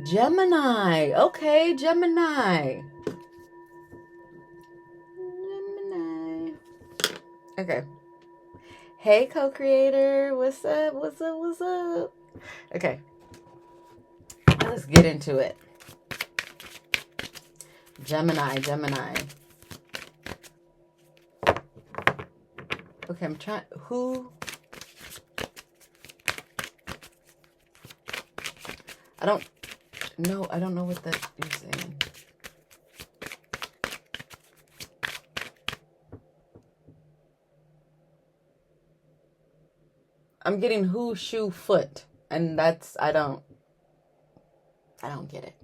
Gemini. Okay, Gemini. Gemini. Okay. Hey, co-creator. What's up? What's up? What's up? Okay. Let's get into it. Gemini. Okay, I'm trying. Who? I don't know what that is saying. I'm getting who, shoe, foot. And that's, I don't get it.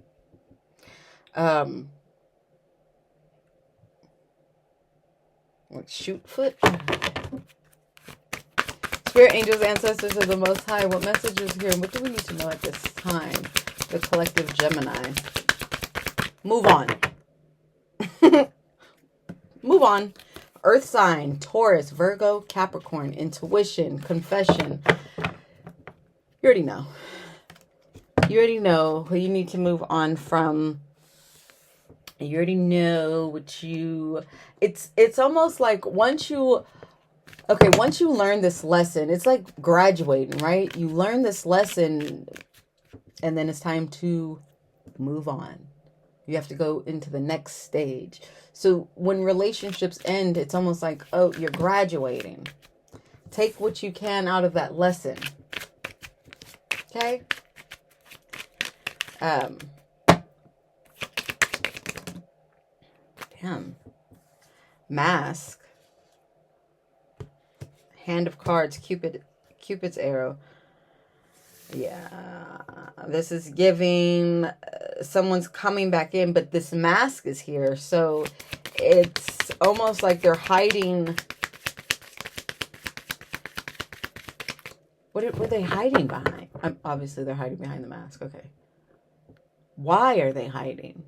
Like shoot foot? Spirit angels, ancestors of the Most High, what message is here? What do we need to know at this time? The collective Gemini. Move on. Move on. Earth sign, Taurus, Virgo, Capricorn, intuition, confession. You already know. You already know who you need to move on from. You already know what you... It's almost like once you learn this lesson, it's like graduating, right? You learn this lesson and then it's time to move on. You have to go into the next stage. So when relationships end, it's almost like, oh, you're graduating. Take what you can out of that lesson. Okay? Damn. Mask. Hand of cards. Cupid's arrow. Yeah. This is giving someone's coming back in, but this mask is here. So it's almost like they're hiding. What are they hiding behind? Obviously, they're hiding behind the mask. Okay. Why are they hiding?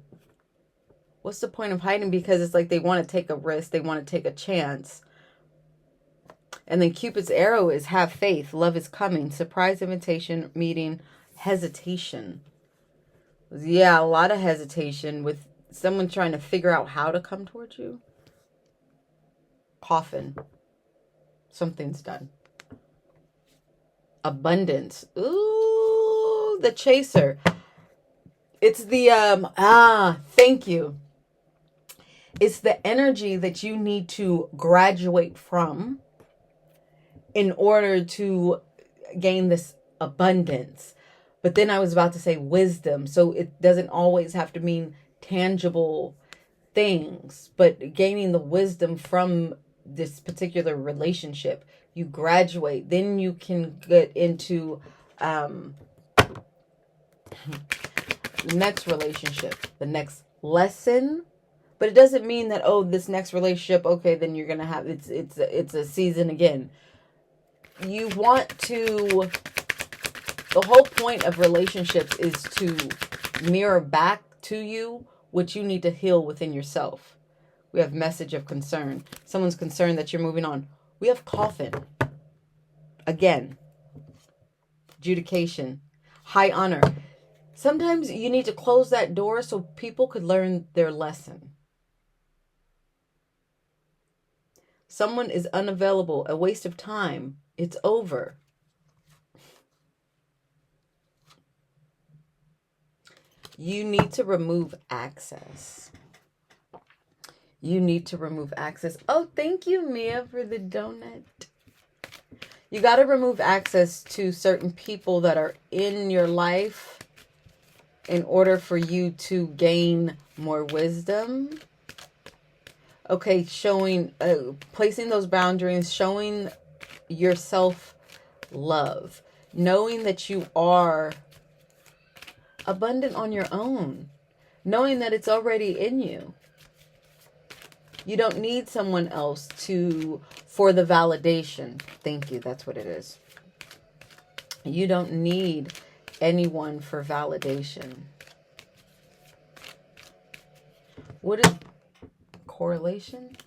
What's the point of hiding? Because it's like they want to take a risk. They want to take a chance. And then Cupid's arrow is have faith. Love is coming. Surprise invitation, meeting, hesitation. Yeah, a lot of hesitation with someone trying to figure out how to come towards you. Coffin. Something's done. Abundance. Ooh, the chaser. It's the, thank you. It's the energy that you need to graduate from in order to gain this abundance. But then I was about to say wisdom. So it doesn't always have to mean tangible things, but gaining the wisdom from this particular relationship. You graduate, then you can get into the next relationship, the next lesson. But it doesn't mean that, oh, this next relationship, okay, then you're gonna have it's a season again. You want to, the whole point of relationships is to mirror back to you what you need to heal within yourself. We have message of concern. Someone's concerned that you're moving on. We have coffin. Again, adjudication, high honor. Sometimes you need to close that door so people could learn their lesson. Someone is unavailable, a waste of time. It's over. You need to remove access. You need to remove access. Oh, thank you, Mia, for the donut. You got to remove access to certain people that are in your life in order for you to gain more wisdom. Okay, showing, placing those boundaries, showing yourself love, knowing that you are abundant on your own, knowing that it's already in you. You don't need someone else for the validation. Thank you. That's what it is. You don't need anyone for validation. What is correlation?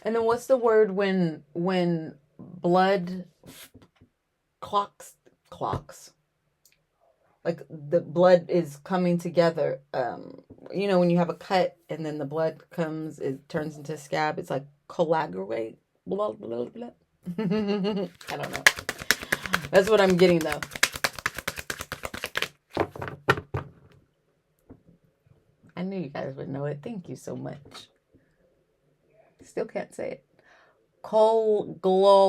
And then what's the word when blood clocks. Like the blood is coming together. You know, when you have a cut and then the blood comes, it turns into a scab. It's like coagulate. Blah, blah, blah. I don't know. That's what I'm getting though. I knew you guys would know it. Thank you so much. Still can't say it. Coagulation.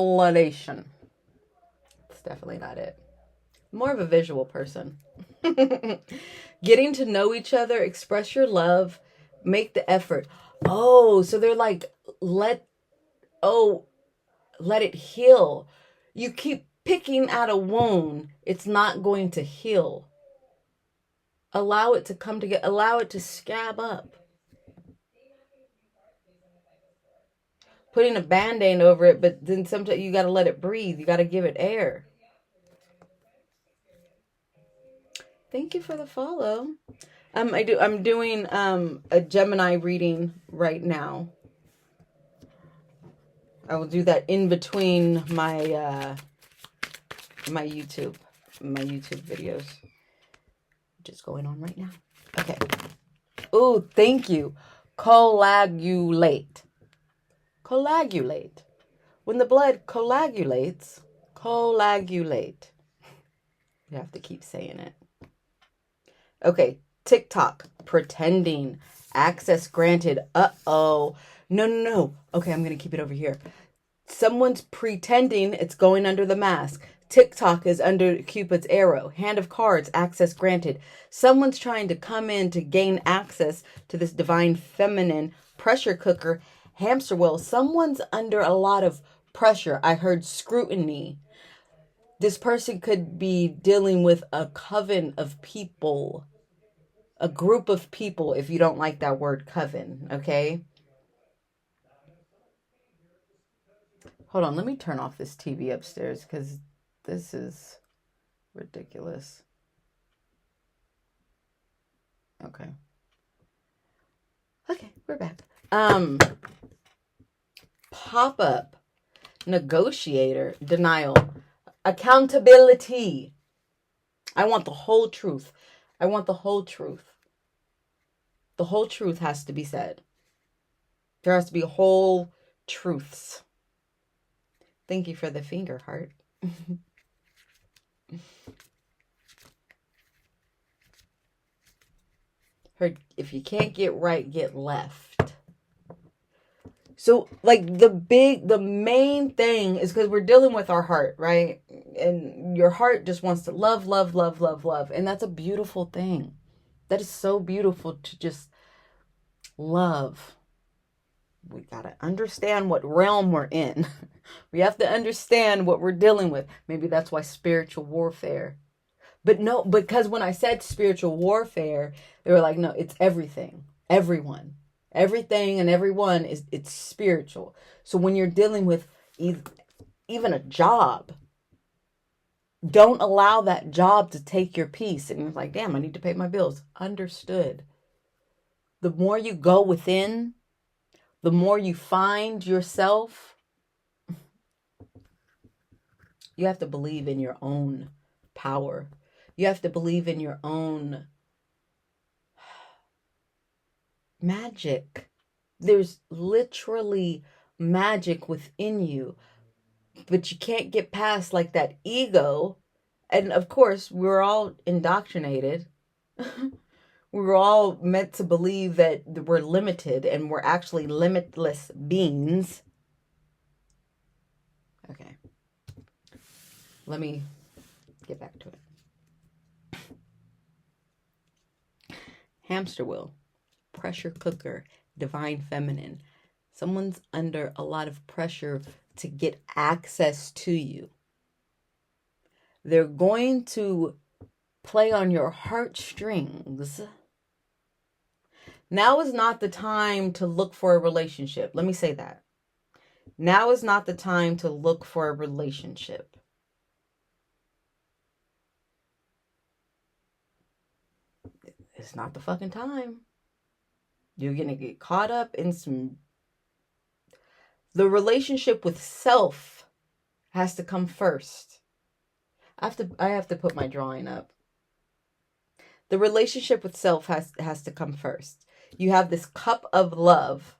It's definitely not it. More of a visual person. Getting to know each other, express your love, make the effort. Oh, so they're like, let it heal. You keep picking at a wound, it's not going to heal. Allow it to come together. Allow it to scab up. Putting a band-aid over it, but then sometimes you got to let it breathe. You got to give it air. Thank you for the follow. I'm doing a Gemini reading right now. I will do that in between my my YouTube videos, which is going on right now. Okay. Oh, thank you. Coagulate. When the blood coagulates. You have to keep saying it. Okay, TikTok, pretending, access granted. Uh-oh. No. Okay, I'm going to keep it over here. Someone's pretending it's going under the mask. TikTok is under Cupid's arrow. Hand of cards, access granted. Someone's trying to come in to gain access to this divine feminine pressure cooker, hamster wheel. Someone's under a lot of pressure. I heard scrutiny. This person could be dealing with a coven of people. A group of people, if you don't like that word coven, okay? Hold on, let me turn off this TV upstairs because this is ridiculous. Okay, we're back. Pop-up, negotiator, denial, accountability. I want the whole truth. I want the whole truth. The whole truth has to be said. There has to be whole truths. Thank you for the finger heart. Heard, if you can't get right, get left. So, like, the main thing is because we're dealing with our heart, right? And your heart just wants to love. And that's a beautiful thing. That is so beautiful to just love. We got to understand what realm we're in. We have to understand what we're dealing with. Maybe that's why spiritual warfare. But no, because when I said spiritual warfare, they were like, no, it's everything. Everyone. Everything and everyone it's spiritual. So when you're dealing with even a job, don't allow that job to take your peace. And you're like, damn, I need to pay my bills. Understood. The more you go within, the more you find yourself, you have to believe in your own power. You have to believe in your own magic. There's literally magic within you, but you can't get past like that ego. And of course, we're all indoctrinated. We were all meant to believe that we're limited and we're actually limitless beings. Okay. Let me get back to it. Hamster wheel, pressure cooker, divine feminine. Someone's under a lot of pressure to get access to you. They're going to play on your heartstrings. Now is not the time to look for a relationship. Let me say that. Now is not the time to look for a relationship. It's not the fucking time. You're going to get caught up in some... The relationship with self has to come first. I have to put my drawing up. The relationship with self has to come first. You have this cup of love.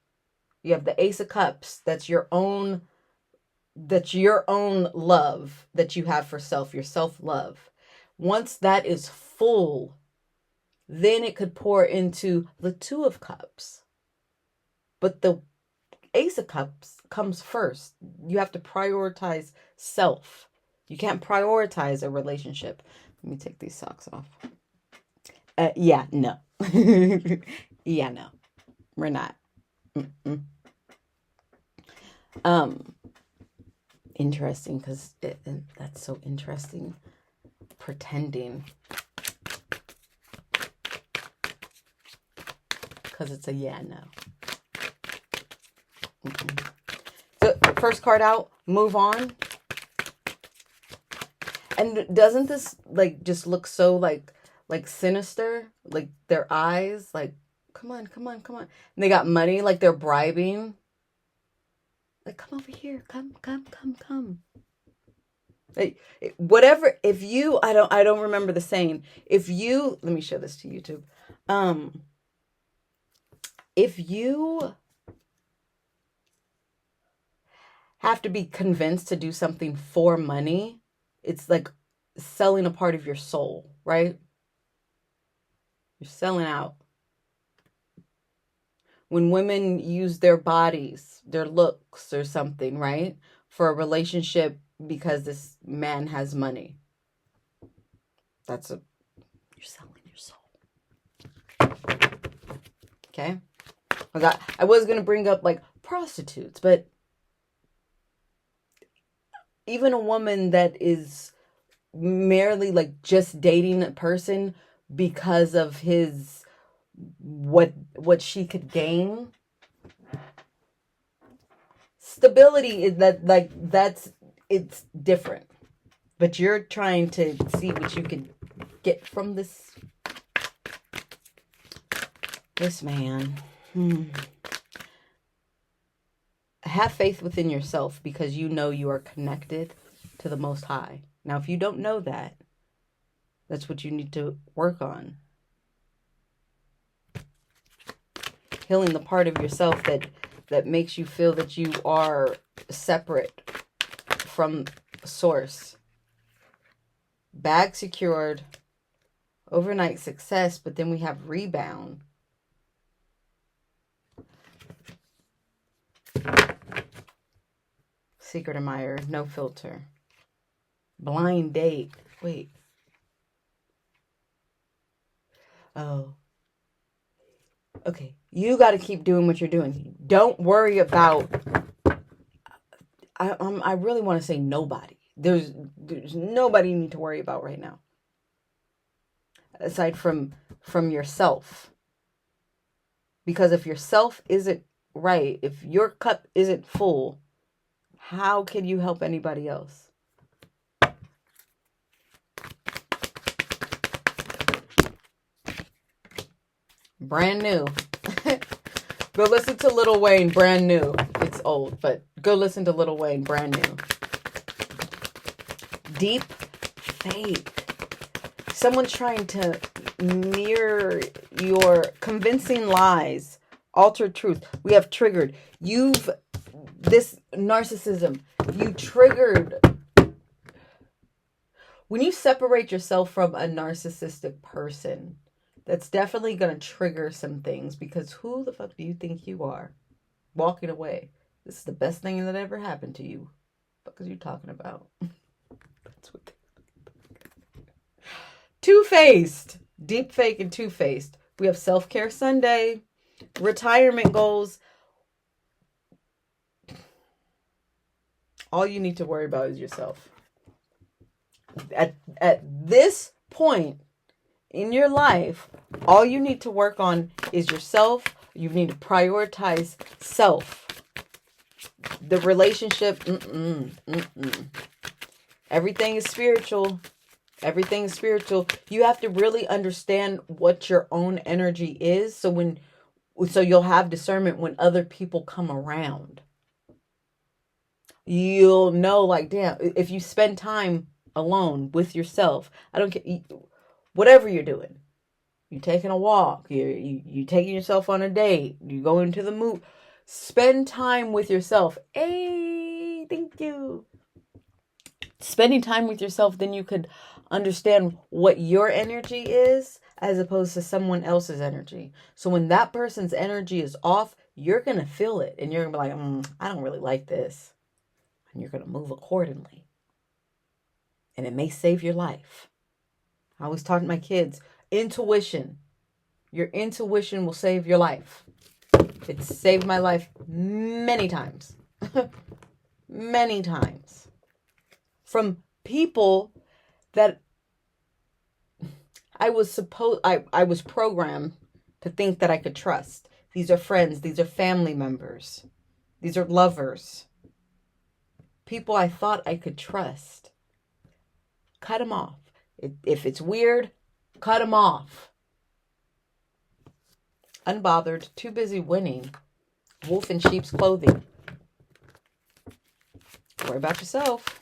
You have the Ace of Cups. That's your own love that you have for self, your self-love. Once that is full, then it could pour into the Two of Cups. But the Ace of Cups comes first. You have to prioritize self. You can't prioritize a relationship. Let me take these socks off. Yeah, no. Yeah, no. We're not. Mm-mm. Interesting, because that's so interesting. Pretending. Because it's a yeah, no. Mm-mm. So, first card out, move on. And doesn't this, like, just look so, like sinister? Like, their eyes, like, come on, come on, come on. And they got money, like they're bribing. Like, come over here. Come, come, come, come. Like, whatever, if you, I don't remember the saying. If you, let me show this to YouTube. If you have to be convinced to do something for money, it's like selling a part of your soul, right? You're selling out. When women use their bodies, their looks or something, right? For a relationship because this man has money. You're selling your soul. Okay? I was going to bring up like prostitutes, but even a woman that is merely like just dating a person because of his what she could gain, stability is it's different. But you're trying to see what you can get from this man. Have faith within yourself, because you know you are connected to the Most High. Now, if you don't know that, that's what you need to work on. Healing the part of yourself that makes you feel that you are separate from source. Bag secured, overnight success, but then we have rebound. Secret admirer, no filter. Blind date. Wait. Oh. Okay. You got to keep doing what you're doing. Don't worry about... I really want to say nobody. There's nobody you need to worry about right now. Aside from yourself. Because if yourself isn't right, if your cup isn't full, how can you help anybody else? Brand new. Go listen to Lil Wayne, brand new. It's old, but go listen to Lil Wayne, brand new. Deep fake. Someone's trying to mirror your convincing lies, altered truth. We have triggered. This narcissism, you triggered. When you separate yourself from a narcissistic person, that's definitely going to trigger some things, because who the fuck do you think you are? Walking away. This is the best thing that ever happened to you. What the fuck are you talking about? That's what Two-faced. Deep fake and two-faced. We have Self-Care Sunday. Retirement goals. All you need to worry about is yourself. At this point in your life, all you need to work on is yourself. You need to prioritize self. The relationship, everything is spiritual. Everything is spiritual. You have to really understand what your own energy is, so you'll have discernment when other people come around. You'll know, like, damn, if you spend time alone with yourself. I don't care. Whatever you're doing. You taking a walk. You taking yourself on a date. You going to the movie. Spend time with yourself. Hey, thank you. Spending time with yourself, then you could understand what your energy is as opposed to someone else's energy. So when that person's energy is off, you're going to feel it. And you're going to be like, I don't really like this. And you're going to move accordingly. And it may save your life. I always talk to my kids, intuition. Your intuition will save your life. It's saved my life many times. Many times. From people that I was programmed to think that I could trust. These are friends. These are family members. These are lovers. People I thought I could trust. Cut them off. If it's weird, cut them off. Unbothered, too busy winning. Wolf in sheep's clothing. Worry about yourself.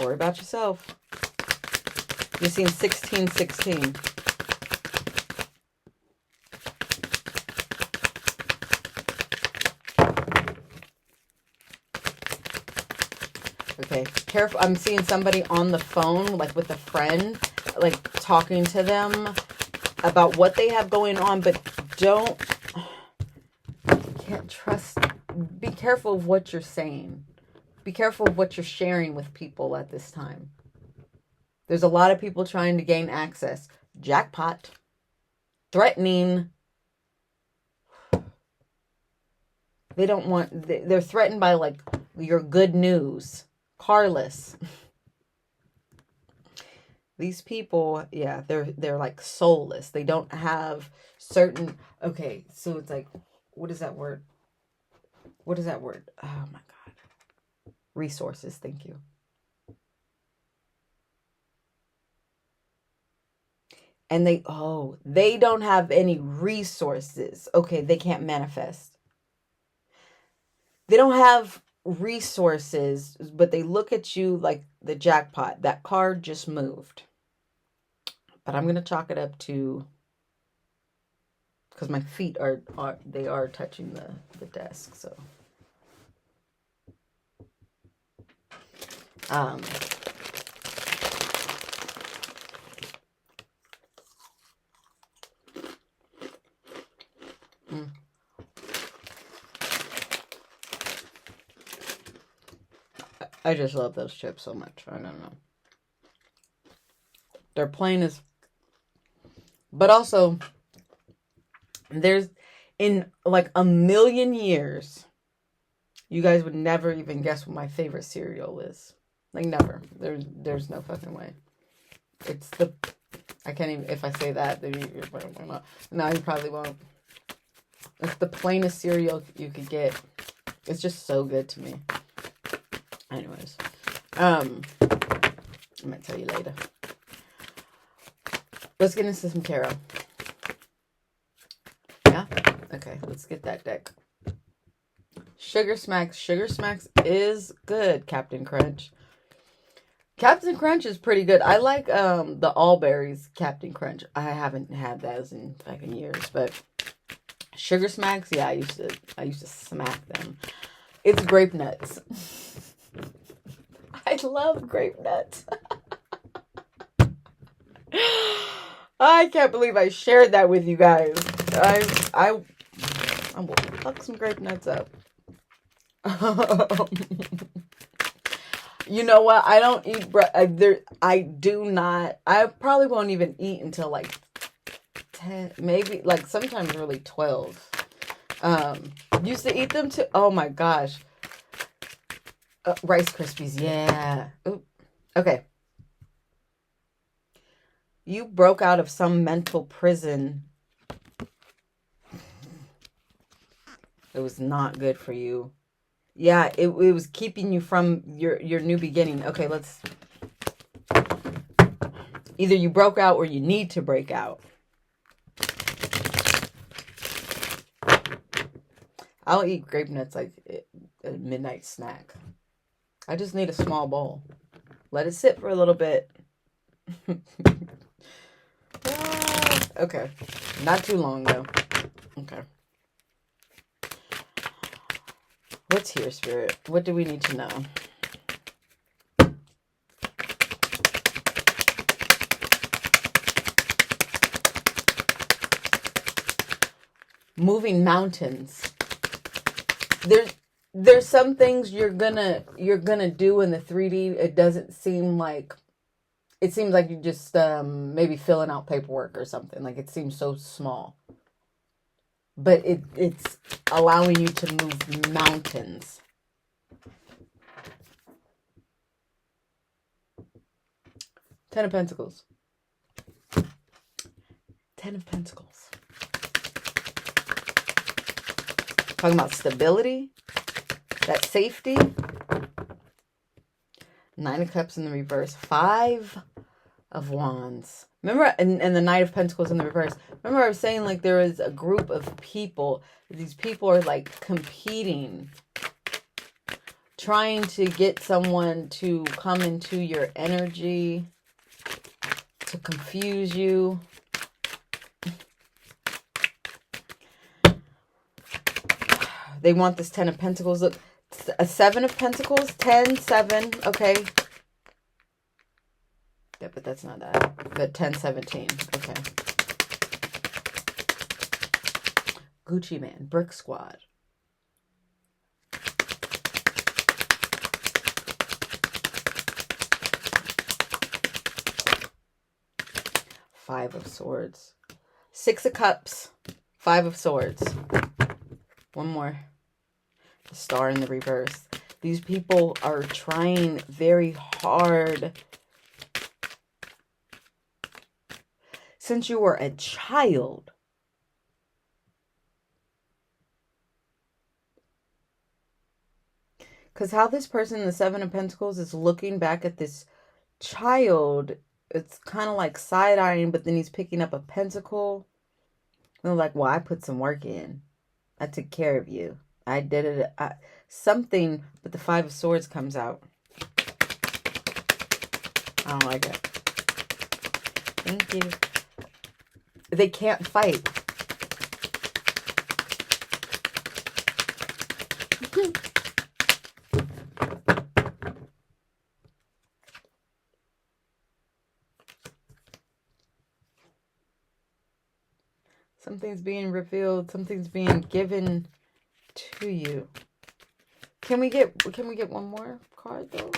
Worry about yourself. You've seen 1616. Okay, careful. I'm seeing somebody on the phone, like with a friend, like talking to them about what they have going on, but can't trust. Be careful of what you're saying. Be careful of what you're sharing with people at this time. There's a lot of people trying to gain access. Jackpot. Threatening. They don't want, they're threatened by like your good news. Carless. These people, yeah, they're like soulless. They don't have certain, okay, so it's like, what is that word? What is that word? Oh my God. Resources, thank you. And they don't have any resources. Okay, they can't manifest. They don't have resources, but they look at you like the jackpot. That card just moved. But I'm going to chalk it up to, because my feet are touching the desk, so. I just love those chips so much. I don't know. They're plain as... But also, there's... In like a million years, you guys would never even guess what my favorite cereal is. Like never. There's no fucking way. It's the... I can't even... If I say that, then no, you probably won't. It's the plainest cereal you could get. It's just so good to me. Anyways, I'm gonna tell you later. Let's get into some tarot. Yeah? Okay, let's get that deck. Sugar Smacks. Sugar Smacks is good, Captain Crunch. Captain Crunch is pretty good. I like the All Berries Captain Crunch. I haven't had those in fucking years, but Sugar Smacks, yeah, I used to smack them. It's grape nuts. I love grape nuts. I can't believe I shared that with you guys. I will fuck some grape nuts up. You know what? I don't eat I probably won't even eat until like 10, maybe like sometimes really 12. Used to eat them too. Oh my gosh. Rice Krispies, yeah. Ooh. Okay. You broke out of some mental prison. It was not good for you. Yeah, it was keeping you from your new beginning. Okay, let's... Either you broke out or you need to break out. I'll eat grape nuts like a midnight snack. I just need a small bowl. Let it sit for a little bit. Okay. Not too long, though. Okay. What's here, Spirit? What do we need to know? Moving mountains. There's some things you're gonna do in the 3D. It doesn't seem like, it seems like you just maybe filling out paperwork or something. Like, it seems so small. But it's allowing you to move mountains. Ten of Pentacles. Ten of Pentacles. Talking about stability. That safety. Nine of Cups in the reverse. Five of Wands. Remember, and the Knight of Pentacles in the reverse. Remember I was saying, like, there is a group of people. These people are, like, competing. Trying to get someone to come into your energy. To confuse you. They want this Ten of Pentacles. Look, a Seven of Pentacles. 10, 7. Okay. Yeah, but that's not that. But 10, 17. Okay. Gucci Man. Brick Squad. Five of Swords. Six of Cups. Five of Swords. One more. The Star in the reverse. These people are trying very hard. Since you were a child. Because how this person in the Seven of Pentacles is looking back at this child, it's kind of like side-eyeing, but then he's picking up a pentacle. And they're like, well, I put some work in. I took care of you. I did it. Something, but the Five of Swords comes out. I don't like it. Thank you. They can't fight. Something's being revealed. Something's being given to you. Can we get one more card though?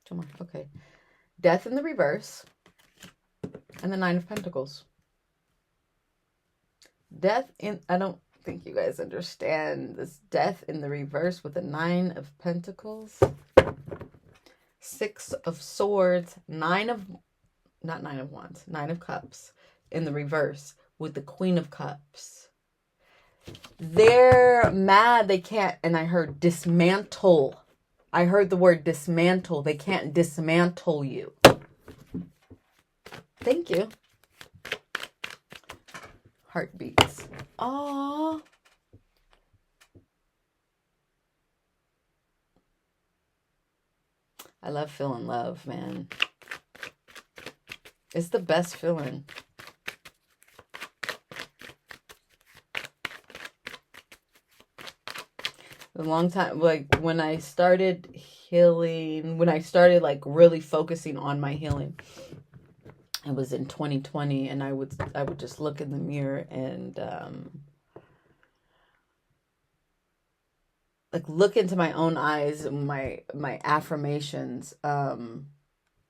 Two more. Okay. Death in the reverse. And the Nine of Pentacles. Death in, I don't think you guys understand this. Death in the reverse with the Nine of Pentacles. Six of Swords. Not Nine of Wands. Nine of Cups in the reverse with the Queen of Cups. They're mad. They can't, and I heard dismantle. I heard the word dismantle. They can't dismantle you. Thank you. Heartbeats. Aww. I love feeling love, man. It's the best feeling. A long time, like when I started healing, when I started like really focusing on my healing, it was in 2020, and I would just look in the mirror and like look into my own eyes, my affirmations,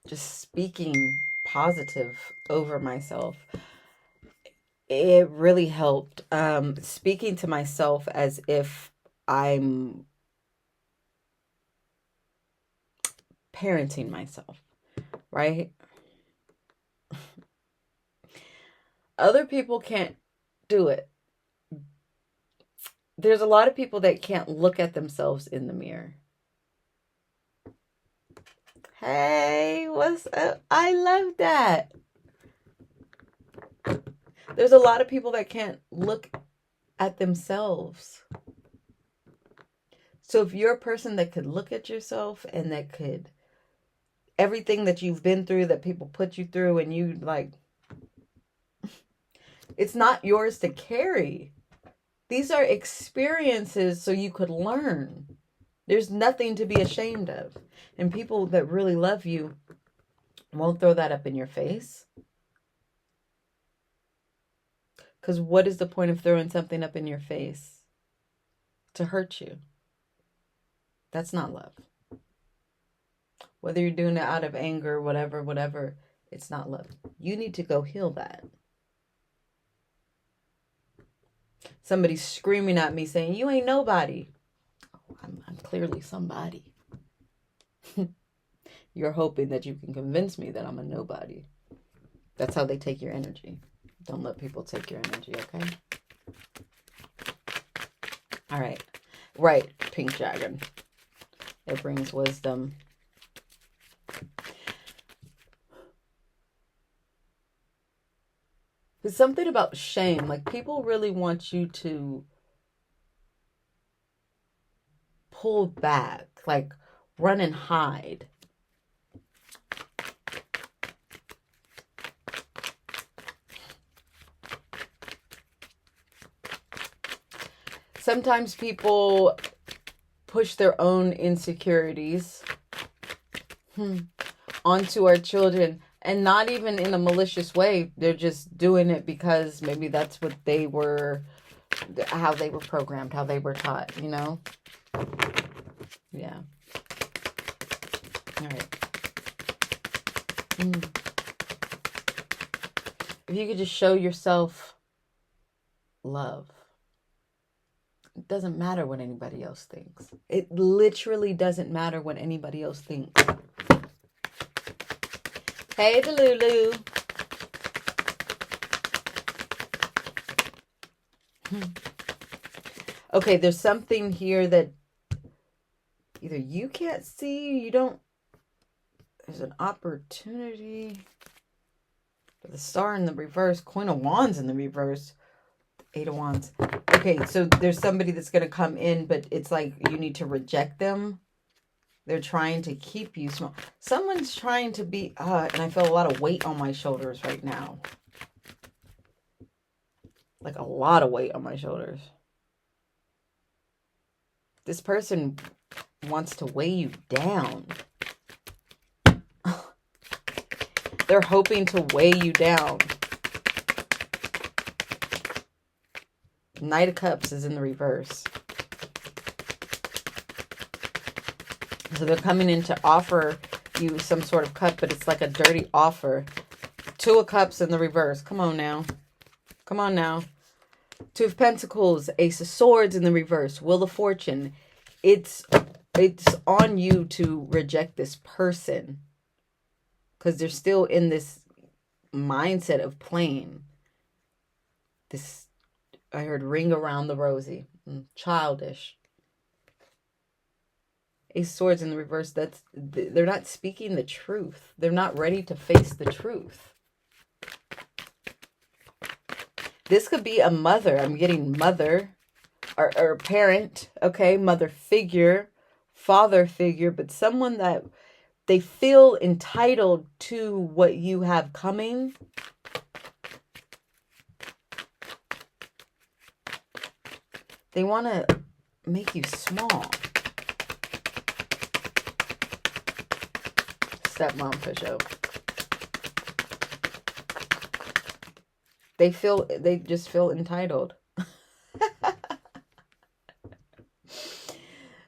just speaking positive over myself. It really helped. Speaking to myself as if I'm parenting myself, right? Other people can't do it. There's a lot of people that can't look at themselves in the mirror. Hey, what's up? I love that. There's a lot of people that can't look at themselves. So if you're a person that could look at yourself and that could, everything that you've been through, that people put you through, and you like, it's not yours to carry. These are experiences so you could learn. There's nothing to be ashamed of. And people that really love you won't throw that up in your face. Because what is the point of throwing something up in your face? To hurt you. That's not love. Whether you're doing it out of anger, whatever, it's not love. You need to go heal that. Somebody's screaming at me saying, you ain't nobody. Oh, I'm clearly somebody. You're hoping that you can convince me that I'm a nobody. That's how they take your energy. Don't let people take your energy, okay? All right. Right, Pink Dragon. It brings wisdom. There's something about shame. Like, people really want you to pull back, like run and hide. Sometimes people push their own insecurities onto our children, and not even in a malicious way. They're just doing it because maybe that's what they were, how they were programmed, how they were taught, you know? Yeah. All right. If you could just show yourself love. It doesn't matter what anybody else thinks. It literally doesn't matter what anybody else thinks. Hey, Delulu. Okay, there's something here that either you can't see, you don't. There's an opportunity. The Star in the reverse, Queen of Wands in the reverse, Eight of Wands. Okay, so there's somebody that's going to come in, but it's like you need to reject them. They're trying to keep you small. Someone's trying to be, and I feel a lot of weight on my shoulders right now. Like a lot of weight on my shoulders. This person wants to weigh you down. They're hoping to weigh you down. Knight of Cups is in the reverse. So they're coming in to offer you some sort of cup, but it's like a dirty offer. Two of Cups in the reverse. Come on now. Come on now. Two of Pentacles, Ace of Swords in the reverse. Wheel of Fortune. It's on you to reject this person. Because they're still in this mindset of playing. This, I heard ring around the rosy. Childish. Ace of Swords in the reverse. They're not speaking the truth. They're not ready to face the truth. This could be a mother. I'm getting mother or parent. Okay, mother figure, father figure, but someone that they feel entitled to what you have coming. They want to make you small. Stepmom for show. They just feel entitled.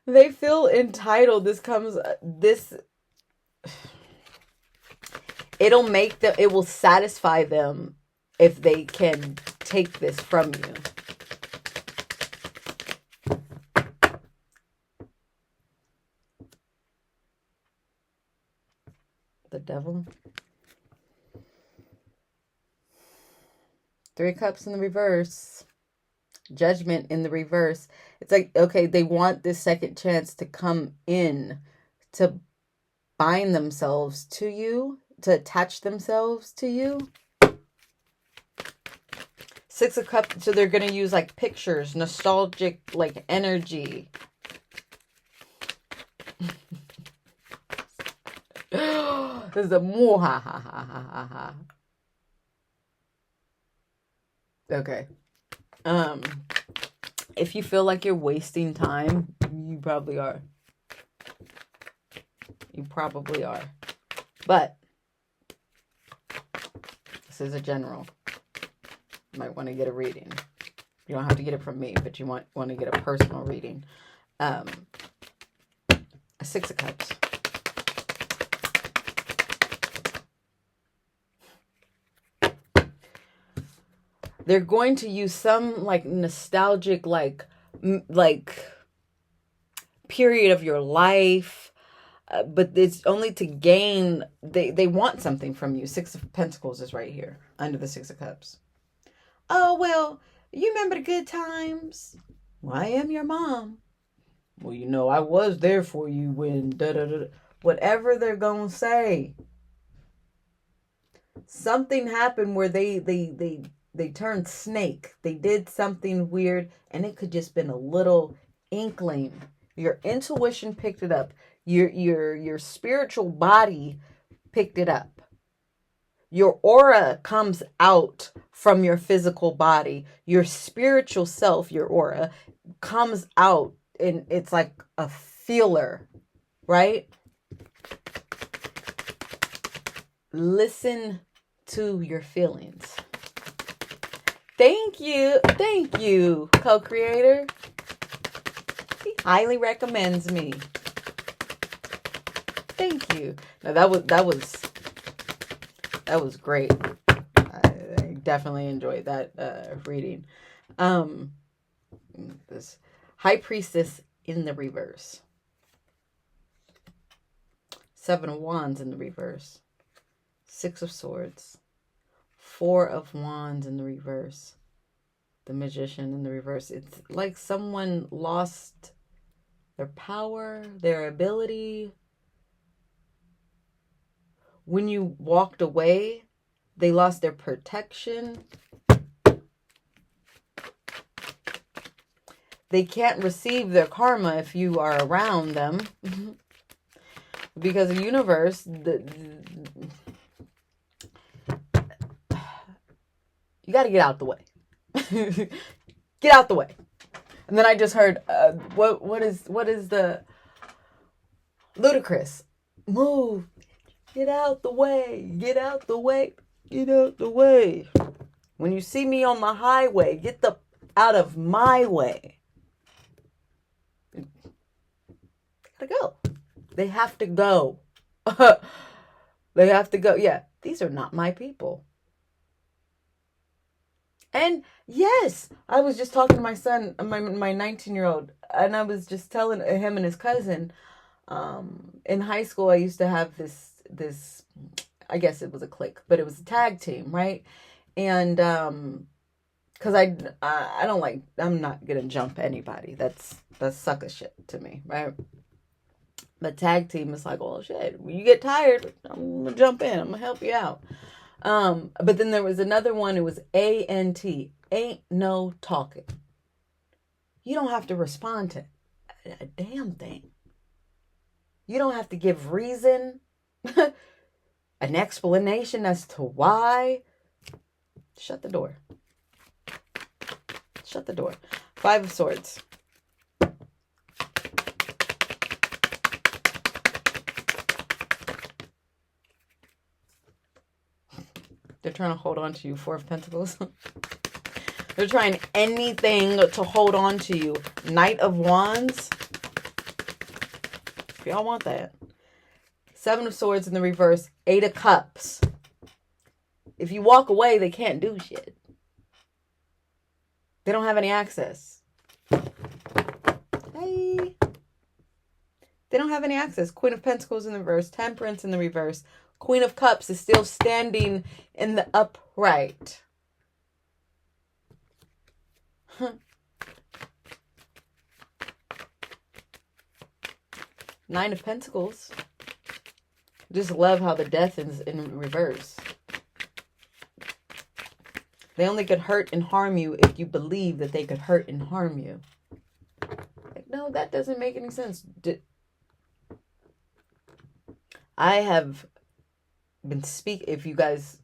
They feel entitled. It will satisfy them if they can take this from you. The Devil. Three of Cups in the reverse. Judgment in the reverse. It's like, okay, they want this second chance to come in, to bind themselves to you, to attach themselves to you. Six of Cups, so they're going to use like pictures, nostalgic like energy. This is a more ha ha ha ha ha ha. Okay. If you feel like you're wasting time, you probably are. You probably are. But this is a general. You might want to get a reading. You don't have to get it from me, but you want to get a personal reading. A Six of Cups. They're going to use some like nostalgic like period of your life, but it's only to gain. They want something from you. Six of Pentacles is right here under the Six of Cups. Oh, well, you remember the good times? Well, I am your mom. Well, you know, I was there for you when da-da-da. Whatever they're going to say. Something happened where they turned snake. They did something weird, and it could just been a little inkling. Your intuition picked it up. Your spiritual body picked it up. Your aura comes out from your physical body. Your spiritual self, your aura, comes out, and it's like a feeler, right? Listen to your feelings. Thank you, co-creator. He highly recommends me. Thank you. Now that was great. I definitely enjoyed that reading. This High Priestess in the reverse. Seven of Wands in the reverse. Six of Swords. Four of Wands in the reverse. The Magician in the reverse. It's like someone lost their power, their ability. When you walked away, they lost their protection. They can't receive their karma if you are around them. Because the universe, you got to get out the way. Get out the way. And then I just heard, what is the ludicrous? Move. Get out the way. Get out the way. Get out the way. When you see me on the highway, get out of my way. They gotta go. They have to go. They have to go. Yeah, these are not my people. And yes, I was just talking to my son, my 19-year-old, and I was just telling him and his cousin, in high school, I used to have this, I guess it was a clique, but it was a tag team, right? And, cause I don't like, I'm not going to jump anybody. That's sucker shit to me, right? But tag team is like, oh shit, when you get tired, I'm going to jump in. I'm going to help you out. But then there was another one. It was ANT. Ain't no talking. You don't have to respond to a damn thing. You don't have to give reason, an explanation as to why. Shut the door. Shut the door. Five of Swords. They're trying to hold on to you. Four of Pentacles. They're trying anything to hold on to you. Knight of Wands. If y'all want that. Seven of Swords in the reverse. Eight of Cups. If you walk away, they can't do shit. They don't have any access. Hey. They don't have any access. Queen of Pentacles in the reverse. Temperance in the reverse. Queen of Cups is still standing in the upright. Nine of Pentacles. Just love how the Death is in reverse. They only could hurt and harm you if you believe that they could hurt and harm you. Like, no, that doesn't make any sense. I have been if you guys,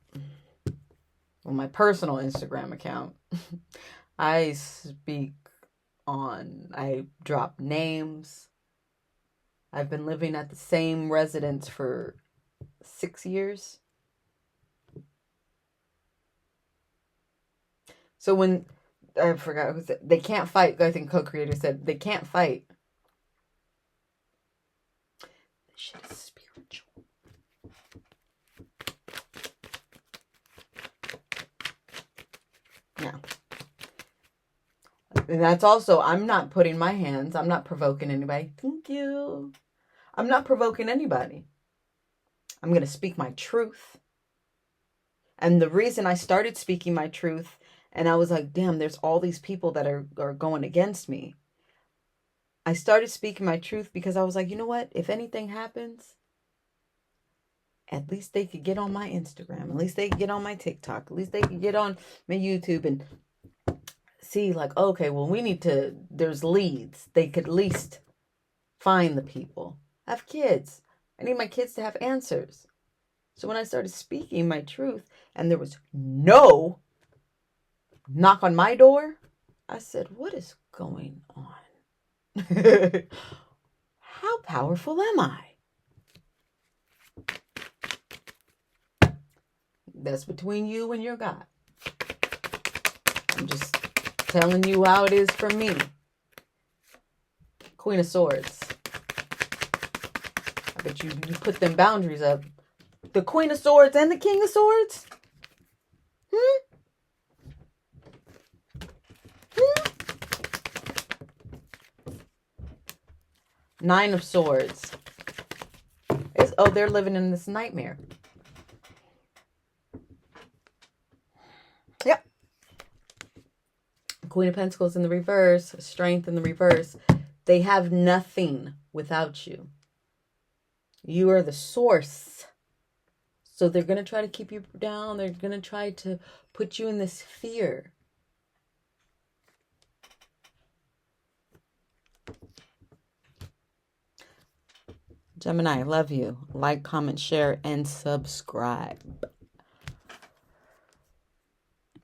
on my personal Instagram account, I drop names. I've been living at the same residence for 6 years. So when, I forgot who said, they can't fight. I think co-creator said, they can't fight. This shit is spiritual. Yeah. And that's also, I'm not putting my hands, I'm not provoking anybody. Thank you. I'm not provoking anybody. I'm going to speak my truth. And the reason I started speaking my truth, and I was like, damn, there's all these people that are going against me. I started speaking my truth because I was like, you know what? If anything happens, at least they could get on my Instagram. At least they could get on my TikTok. At least they could get on my YouTube and see like, okay, well, there's leads. They could at least find the people. I have kids. I need my kids to have answers. So when I started speaking my truth and there was no knock on my door, I said, what is going on? How powerful am I? That's between you and your God. I'm just telling you how it is for me. Queen of Swords. I bet you put them boundaries up. The Queen of Swords and the King of Swords? Nine of Swords. They're living in this nightmare. Yep. Queen of Pentacles in the reverse. Strength in the reverse. They have nothing without you. You are the source. So they're going to try to keep you down. They're going to try to put you in this fear. Gemini, I love you. Like, comment, share, and subscribe.